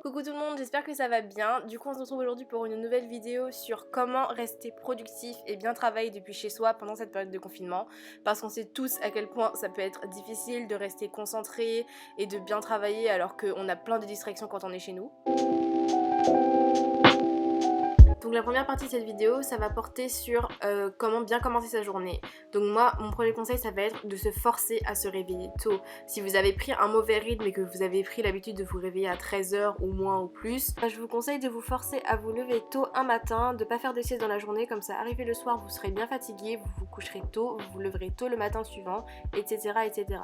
Coucou tout le monde, j'espère que ça va bien. Du coup on se retrouve aujourd'hui pour une nouvelle vidéo sur comment rester productif et bien travailler depuis chez soi pendant cette période de confinement. Parce qu'on sait tous à quel point ça peut être difficile de rester concentré et de bien travailler alors qu'on a plein de distractions quand on est chez nous. Donc la première partie de cette vidéo, ça va porter sur comment bien commencer sa journée. Donc moi, mon premier conseil, ça va être de se forcer à se réveiller tôt. Si vous avez pris un mauvais rythme et que vous avez pris l'habitude de vous réveiller à 13h ou moins ou plus, je vous conseille de vous forcer à vous lever tôt un matin, de pas faire de sieste dans la journée, comme ça arrivé le soir, vous serez bien fatigué, vous vous coucherez tôt, vous vous leverez tôt le matin suivant, etc. etc.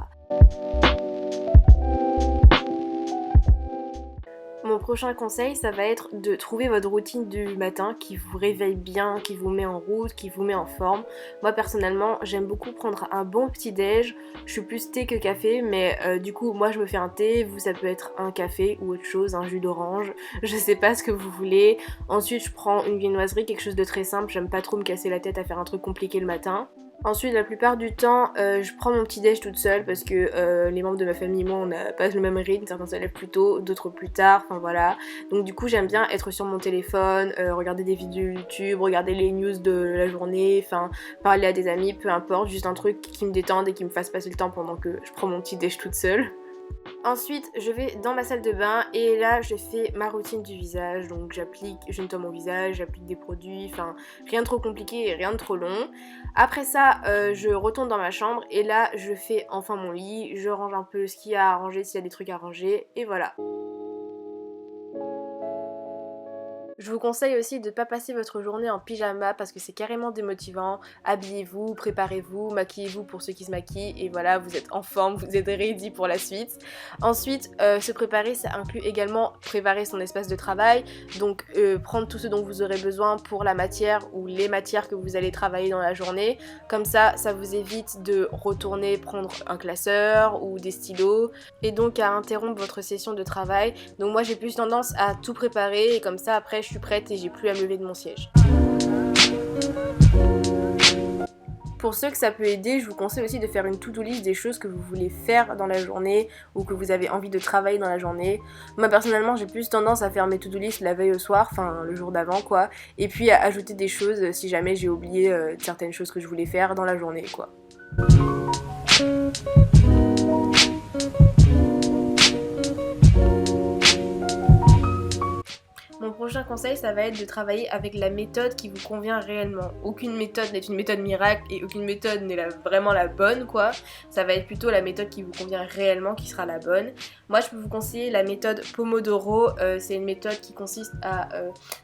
Mon prochain conseil, ça va être de trouver votre routine du matin qui vous réveille bien, qui vous met en route, qui vous met en forme. Moi personnellement, j'aime beaucoup prendre un bon petit déj. Je suis plus thé que café, mais du coup, moi je me fais un thé, vous ça peut être un café ou autre chose, un jus d'orange, je sais pas ce que vous voulez. Ensuite, je prends une viennoiserie, quelque chose de très simple, j'aime pas trop me casser la tête à faire un truc compliqué le matin. Ensuite, la plupart du temps, je prends mon petit déj toute seule parce que les membres de ma famille et moi, on n'a pas le même rythme. Certains se lèvent plus tôt, d'autres plus tard, enfin voilà. Donc du coup, j'aime bien être sur mon téléphone, regarder des vidéos YouTube, regarder les news de la journée, enfin parler à des amis, peu importe, juste un truc qui me détende et qui me fasse passer le temps pendant que je prends mon petit déj toute seule. Ensuite, je vais dans ma salle de bain et là, je fais ma routine du visage. Donc je nettoie mon visage, j'applique des produits, enfin rien de trop compliqué et rien de trop long. Après ça, je retourne dans ma chambre et là, je fais enfin mon lit. Je range un peu ce qu'il y a à ranger, s'il y a des trucs à ranger et voilà. Je vous conseille aussi de ne pas passer votre journée en pyjama parce que c'est carrément démotivant. Habillez-vous, préparez-vous, maquillez-vous pour ceux qui se maquillent et voilà, vous êtes en forme, vous êtes ready pour la suite. Ensuite, se préparer, ça inclut également préparer son espace de travail, donc prendre tout ce dont vous aurez besoin pour la matière ou les matières que vous allez travailler dans la journée. Comme ça vous évite de retourner prendre un classeur ou des stylos et donc à interrompre votre session de travail. Donc moi j'ai plus tendance à tout préparer et comme ça après je suis prête et j'ai plus à me lever de mon siège. Pour ceux que ça peut aider, je vous conseille aussi de faire une to-do list des choses que vous voulez faire dans la journée ou que vous avez envie de travailler dans la journée. Moi personnellement j'ai plus tendance à faire mes to-do list la veille au soir, enfin le jour d'avant quoi, et puis à ajouter des choses si jamais j'ai oublié certaines choses que je voulais faire dans la journée quoi. Mon prochain conseil, ça va être de travailler avec la méthode qui vous convient réellement. Aucune méthode n'est une méthode miracle et aucune méthode n'est vraiment la bonne quoi. Ça va être plutôt la méthode qui vous convient réellement qui sera la bonne. Moi je peux vous conseiller la méthode Pomodoro. C'est une méthode qui consiste à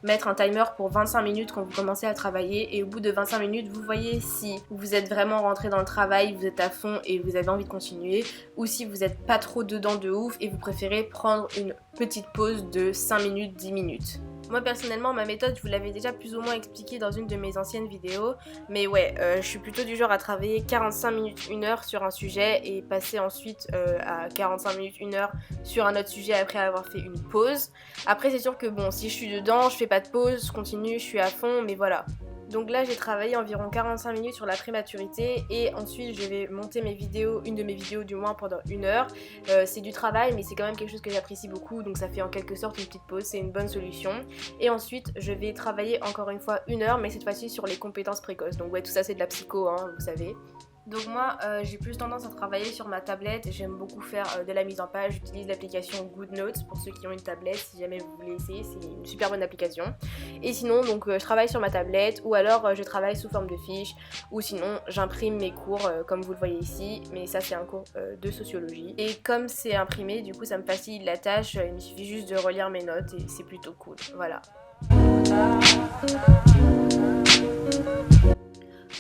mettre un timer pour 25 minutes quand vous commencez à travailler et au bout de 25 minutes vous voyez si vous êtes vraiment rentré dans le travail, vous êtes à fond et vous avez envie de continuer, ou si vous n'êtes pas trop dedans de ouf et vous préférez prendre une petite pause de 5 minutes, 10 minutes. Moi personnellement ma méthode je vous l'avais déjà plus ou moins expliqué dans une de mes anciennes vidéos, mais ouais je suis plutôt du genre à travailler 45 minutes 1 heure sur un sujet et passer ensuite à 45 minutes 1 heure sur un autre sujet après avoir fait une pause. Après c'est sûr que bon si je suis dedans je fais pas de pause, je continue, je suis à fond, mais voilà. Donc là j'ai travaillé environ 45 minutes sur la prématurité et ensuite je vais monter mes vidéos, une de mes vidéos du moins pendant 1 heure. C'est du travail mais c'est quand même quelque chose que j'apprécie beaucoup, donc ça fait en quelque sorte une petite pause, c'est une bonne solution. Et ensuite je vais travailler encore une fois 1 heure mais cette fois-ci sur les compétences précoces. Donc ouais tout ça c'est de la psycho hein, vous savez. Donc moi j'ai plus tendance à travailler sur ma tablette, j'aime beaucoup faire de la mise en page, j'utilise l'application GoodNotes pour ceux qui ont une tablette, si jamais vous voulez essayer, c'est une super bonne application. Et sinon donc je travaille sur ma tablette ou alors je travaille sous forme de fiches ou sinon j'imprime mes cours comme vous le voyez ici, mais ça c'est un cours de sociologie. Et comme c'est imprimé du coup ça me facilite la tâche, il me suffit juste de relire mes notes et c'est plutôt cool, voilà.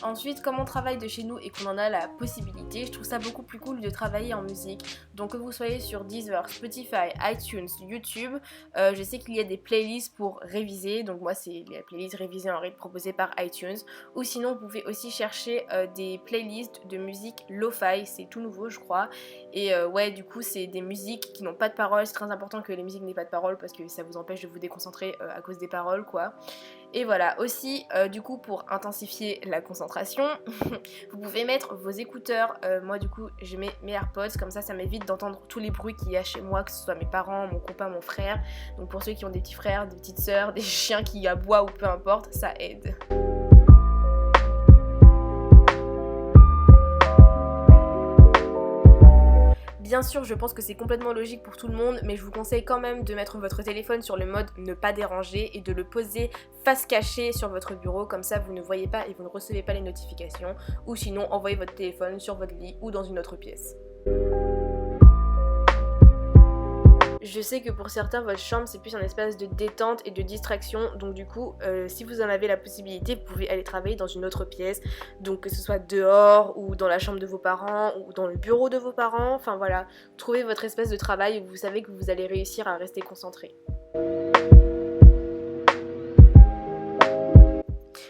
Ensuite, comme on travaille de chez nous et qu'on en a la possibilité, je trouve ça beaucoup plus cool de travailler en musique. Donc que vous soyez sur Deezer, Spotify, iTunes, YouTube, je sais qu'il y a des playlists pour réviser. Donc moi c'est les playlists révisées en rythme proposées par iTunes. Ou sinon vous pouvez aussi chercher des playlists de musique lo-fi, c'est tout nouveau je crois. Et ouais du coup c'est des musiques qui n'ont pas de paroles, c'est très important que les musiques n'aient pas de paroles parce que ça vous empêche de vous déconcentrer à cause des paroles quoi. Et voilà, aussi du coup pour intensifier la concentration, vous pouvez mettre vos écouteurs. Moi du coup je mets mes AirPods, comme ça m'évite d'entendre tous les bruits qu'il y a chez moi, que ce soit mes parents, mon copain, mon frère. Donc pour ceux qui ont des petits frères, des petites sœurs, des chiens qui aboient ou peu importe, ça aide. Bien sûr, je pense que c'est complètement logique pour tout le monde, mais je vous conseille quand même de mettre votre téléphone sur le mode ne pas déranger et de le poser face cachée sur votre bureau, comme ça vous ne voyez pas et vous ne recevez pas les notifications, ou sinon envoyez votre téléphone sur votre lit ou dans une autre pièce. Je sais que pour certains, votre chambre c'est plus un espace de détente et de distraction, donc du coup, si vous en avez la possibilité, vous pouvez aller travailler dans une autre pièce, donc que ce soit dehors ou dans la chambre de vos parents ou dans le bureau de vos parents, enfin voilà, trouvez votre espace de travail où vous savez que vous allez réussir à rester concentré.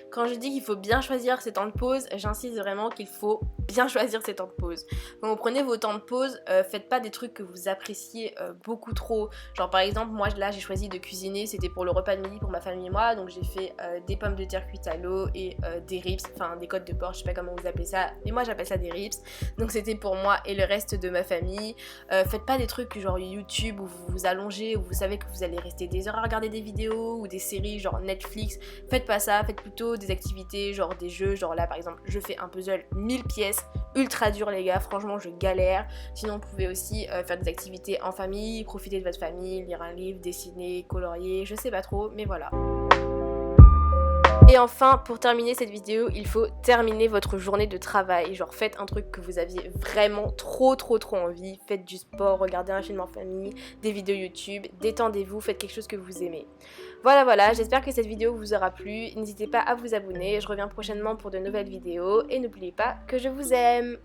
Quand je dis qu'il faut bien choisir ses temps de pause, j'insiste vraiment qu'il faut bien choisir ses temps de pause. Quand vous prenez vos temps de pause, faites pas des trucs que vous appréciez beaucoup trop. Genre par exemple, moi là j'ai choisi de cuisiner, c'était pour le repas de midi pour ma famille et moi, donc j'ai fait des pommes de terre cuites à l'eau et des ribs, enfin des côtes de porc, je sais pas comment vous appelez ça, mais moi j'appelle ça des ribs. Donc c'était pour moi et le reste de ma famille. Faites pas des trucs genre YouTube où vous vous allongez, où vous savez que vous allez rester des heures à regarder des vidéos ou des séries genre Netflix. Faites pas ça, faites plutôt des activités, genre des jeux, genre là par exemple je fais un puzzle 1000 pièces, ultra dur les gars, franchement je galère. Sinon vous pouvez aussi faire des activités en famille, profiter de votre famille, lire un livre, dessiner, colorier, je sais pas trop, mais voilà. Et enfin, pour terminer cette vidéo, il faut terminer votre journée de travail. Genre faites un truc que vous aviez vraiment trop envie. Faites du sport, regardez un film en famille, des vidéos YouTube, détendez-vous, faites quelque chose que vous aimez. Voilà, j'espère que cette vidéo vous aura plu. N'hésitez pas à vous abonner, je reviens prochainement pour de nouvelles vidéos. Et n'oubliez pas que je vous aime!